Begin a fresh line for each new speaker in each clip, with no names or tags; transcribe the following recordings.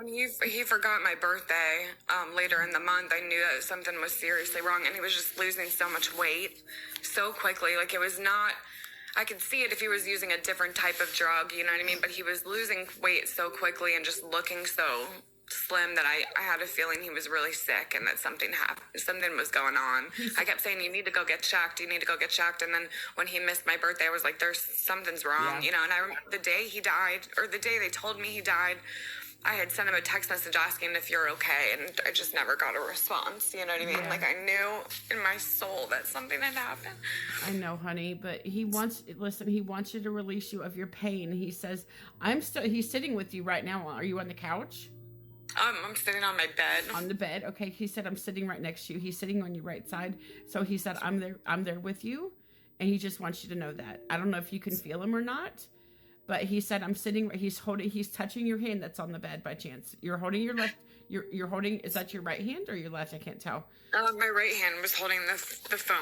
he forgot my birthday later in the month. I knew that something was seriously wrong, and he was just losing so much weight so quickly. Like, it was not, I could see it if he was using a different type of drug, you know what I mean? But he was losing weight so quickly and just looking so slim that I had a feeling he was really sick and that something happened. Something was going on. I kept saying, you need to go get checked. You need to go get checked. And then when he missed my birthday, I was like, something's wrong, you know? And I remember the day he died, or the day they told me he died, I had sent him a text message asking if you're okay, and I just never got a response, you know what I mean?
Yeah.
Like, I knew in my soul that something had happened.
I know, honey, but he wants you to release you of your pain. He says, he's sitting with you right now. Are you on the couch?
I'm sitting on my bed.
On the bed. Okay. He said, I'm sitting right next to you. He's sitting on your right side. So he said, I'm there with you. And he just wants you to know that. I don't know if you can feel him or not, but he said, he's touching your hand that's on the bed by chance. You're holding your left, you're holding, is that your right hand or your left? I can't tell.
My right hand was holding the phone.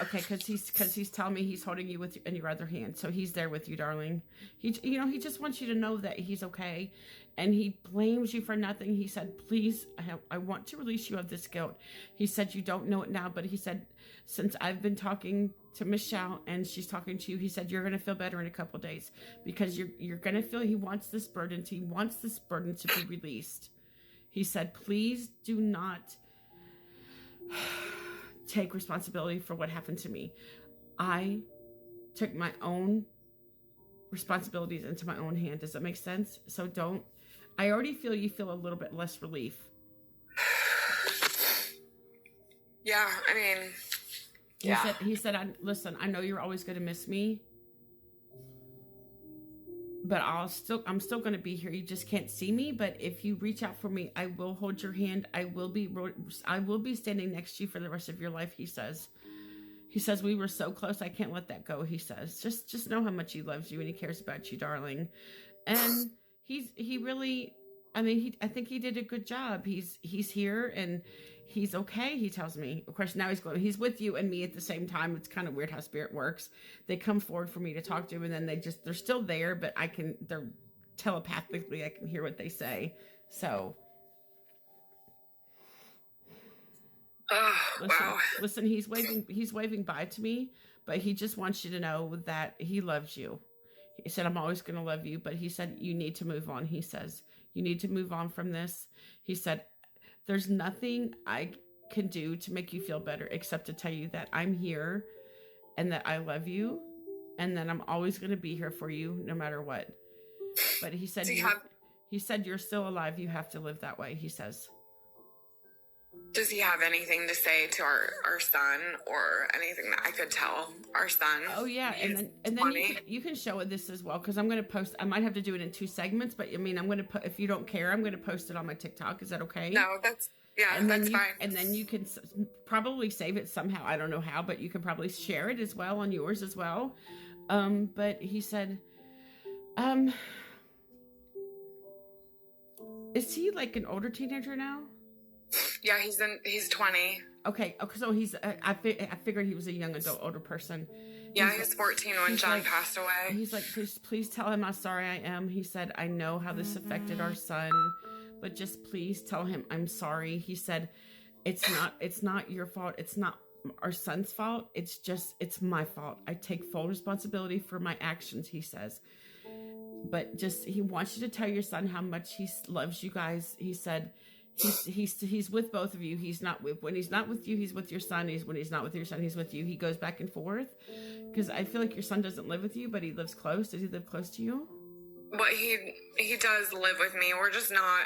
Okay. Cause he's telling me he's holding you in your other hand. So he's there with you, darling. He just wants you to know that he's okay. And he blames you for nothing. He said, please, I want to release you of this guilt. He said, you don't know it now, but he said, since I've been talking to Michelle and she's talking to you, he said, you're going to feel better in a couple of days because you're going to feel he wants this burden to be released. He said, please do not take responsibility for what happened to me. I took my own responsibilities into my own hand. Does that make sense? So I already feel you feel a little bit less relief.
Yeah, I mean,
He said, listen, I know you're always going to miss me, but I'm still going to be here. You just can't see me. But if you reach out for me, I will hold your hand. I will be standing next to you for the rest of your life. He says, we were so close. I can't let that go. He says, just know how much he loves you and he cares about you, darling. And he really, I think he did a good job. He's here and he's okay. He tells me, of course, now he's with you and me at the same time. It's kind of weird how spirit works. They come forward for me to talk to him and then they're still there, but they're telepathically, I can hear what they say. So. Listen, he's waving bye to me, but he just wants you to know that he loves you. He said, I'm always going to love you, but he said, you need to move on. He says, you need to move on from this. He said, there's nothing I can do to make you feel better except to tell you that I'm here and that I love you and that I'm always going to be here for you no matter what. But he said, you're still alive. You have to live that way. He says.
Does he have anything to say to our son or anything that I could tell our son?
Oh yeah, and then you can show it this as well because I'm going to post. I might have to do it in 2 segments, but I'm going to put. If you don't care, I'm going to post it on my TikTok. Is that okay?
No, that's fine.
And then you can probably save it somehow. I don't know how, but you can probably share it as well on yours as well. But he said, is he like an older teenager now?
Yeah, he's 20.
Okay, so he's. I figured he was a young adult, older person.
Yeah, he's 14 when John passed away.
He's like, please tell him how sorry I am. He said, I know how this affected our son, but just please tell him I'm sorry. He said, it's not your fault. It's not our son's fault. It's my fault. I take full responsibility for my actions. He says, but he wants you to tell your son how much he loves you guys. He said. He's with both of you. When he's not with you, he's with your son. When he's not with your son, he's with you. He goes back and forth because I feel like your son doesn't live with you, but he lives close. Does he live close to you?
But he does live with me. We're just not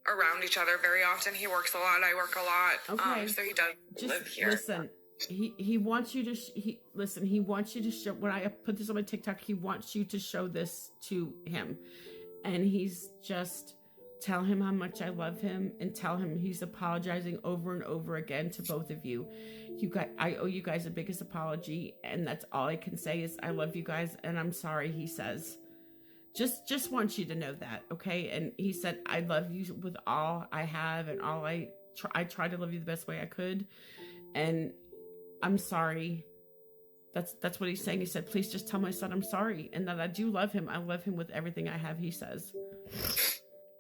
around each other very often. He works a lot. I work a lot.
Okay.
So he does live here.
Listen, he wants you to. He wants you to show. When I put this on my TikTok, he wants you to show this to him, and he's just. Tell him how much I love him and tell him he's apologizing over and over again to both of you. I owe you guys the biggest apology, and that's all I can say is I love you guys and I'm sorry, he says. Just want you to know that, okay? And he said, I love you with all I have and all I try to love you the best way I could. And I'm sorry. That's what he's saying. He said, please just tell my son I'm sorry and that I do love him. I love him with everything I have, he says.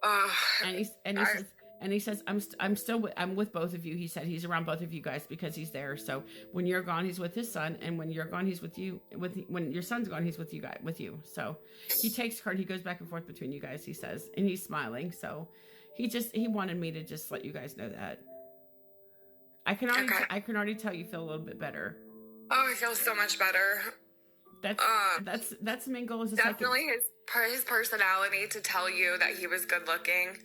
Oh,
And he says I'm with both of you. He said he's around both of you guys because he's there. So when you're gone, he's with his son, and when you're gone, he's with you. When your son's gone, he's with you. So he takes her and he goes back and forth between you guys. He says, and he's smiling. So he wanted me to just let you guys know that. I can already tell you feel a little bit better.
Oh, I feel so much better.
That's the main goal. Is
definitely his personality to tell you that he was good looking.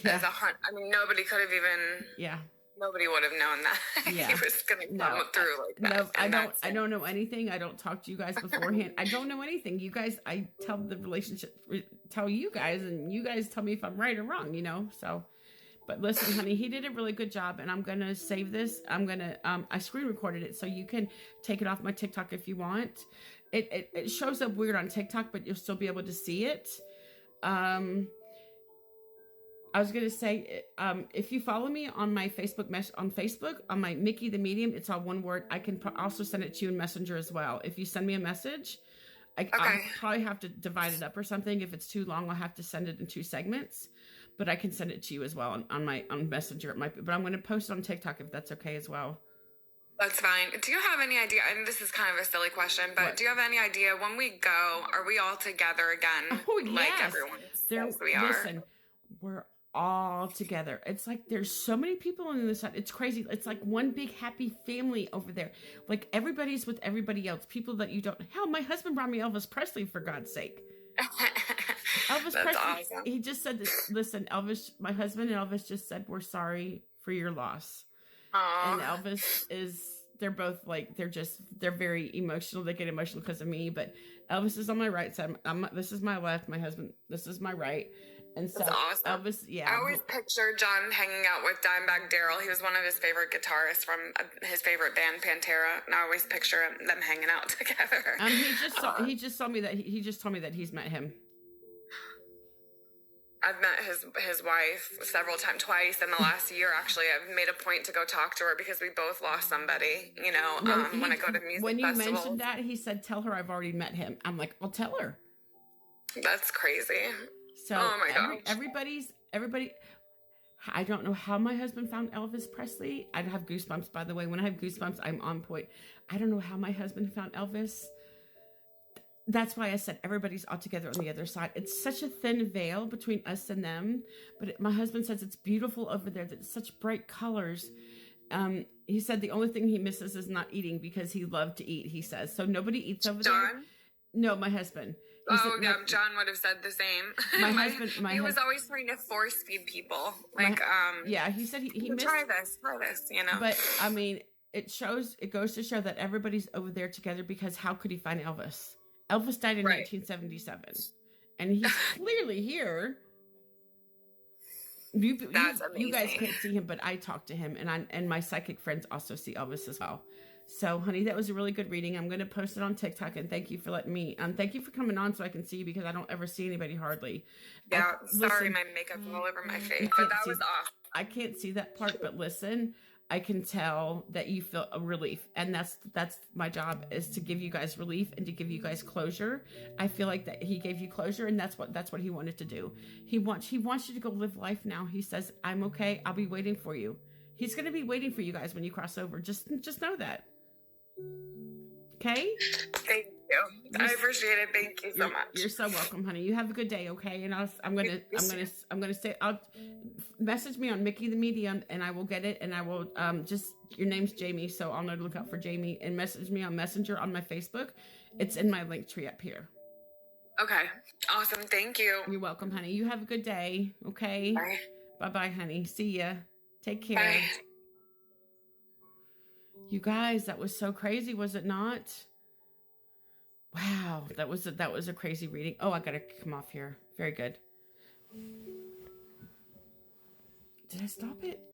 Yeah.
I mean, nobody could have even.
Yeah.
Nobody would have known that he was going to come through like that.
No, I don't know anything. I don't talk to you guys beforehand. I don't know anything. You guys, I tell you guys, and you guys tell me if I'm right or wrong. So. But listen, honey, he did a really good job, and I'm gonna save this. I screen recorded it, so you can take it off my TikTok if you want. It shows up weird on TikTok, but you'll still be able to see it. I was gonna say, if you follow me on my Facebook on my Mickey the Medium, it's all one word. I can also send it to you in Messenger as well. If you send me a message, I'll probably have to divide it up or something. If it's too long, I'll have to send it in 2 segments. But I can send it to you as well on Messenger. But I'm going to post it on TikTok if that's okay as well.
That's fine. Do you have any idea? And this is kind of a silly question, but what? Do you have any idea when we go? Are we all together again?
Oh,
like everyone says we are.
Listen, we're all together. It's like there's so many people on the side. It's crazy. It's like one big happy family over there. Like everybody's with everybody else. People that you don't. Hell, my husband brought me Elvis Presley for God's sake. Elvis Presley, awesome. He just said this. Listen, my husband and Elvis just said, we're sorry for your loss.
Aww.
And Elvis they're both like, they're very emotional. They get emotional because of me, but Elvis is on my right side. This is my left. My husband, this is my right. And so
that's awesome.
Elvis, yeah.
I always picture John hanging out with Dimebag Darrell. He was one of his favorite guitarists from his favorite band, Pantera. And I always picture them hanging out together.
He just told me that he's met him.
I've met his wife several times, twice in the last year. Actually, I've made a point to go talk to her because we both lost somebody. When I go to music
when you
festivals.
mentioned that, he said, "Tell her I've already met him." I'm like, "I'll tell her."
That's crazy.
So
oh my gosh.
Everybody. I don't know how my husband found Elvis Presley. I have goosebumps, by the way. When I have goosebumps, I'm on point. I don't know how my husband found Elvis. That's why I said everybody's all together on the other side. It's such a thin veil between us and them. But my husband says it's beautiful over there. That it's such bright colors. He said the only thing he misses is not eating because he loved to eat, he says. So nobody eats over there. No, my husband.
John would have said the same. He was always trying to force feed people.
Yeah, he said he missed.
Try this,
But, I mean, it goes to show that everybody's over there together because how could he find Elvis? Elvis died in 1977. And he's clearly here.
That's amazing.
You guys can't see him, but I talk to him, and my psychic friends also see Elvis as well. So, honey, that was a really good reading. I'm going to post it on TikTok, and thank you for letting me. Thank you for coming on so I can see you because I don't ever see anybody hardly.
Yeah, sorry, my makeup's all over my face, but that was awesome.
I can't see that part, but listen, I can tell that you feel a relief, and that's my job is to give you guys relief and to give you guys closure. I feel like that he gave you closure, and that's what he wanted to do. He wants you to go live life now. He says, "I'm okay. I'll be waiting for you." He's going to be waiting for you guys when you cross over. Just know that. Okay?
Thank you. I appreciate it. Thank you so much.
You're so welcome, honey. You have a good day, okay? And I'm gonna say I'll message me on Mickey the Medium and I will get it and I will just your name's Jamie, so I'll know to look out for Jamie and message me on Messenger on my Facebook. It's in my link tree up here.
Okay. Awesome. Thank you.
You're welcome, honey. You have a good day, okay?
Bye.
Bye-bye, honey. See ya. Take care.
Bye.
You guys, that was so crazy, was it not? Wow, that was a crazy reading. Oh, I gotta come off here. Very good. Did I stop it?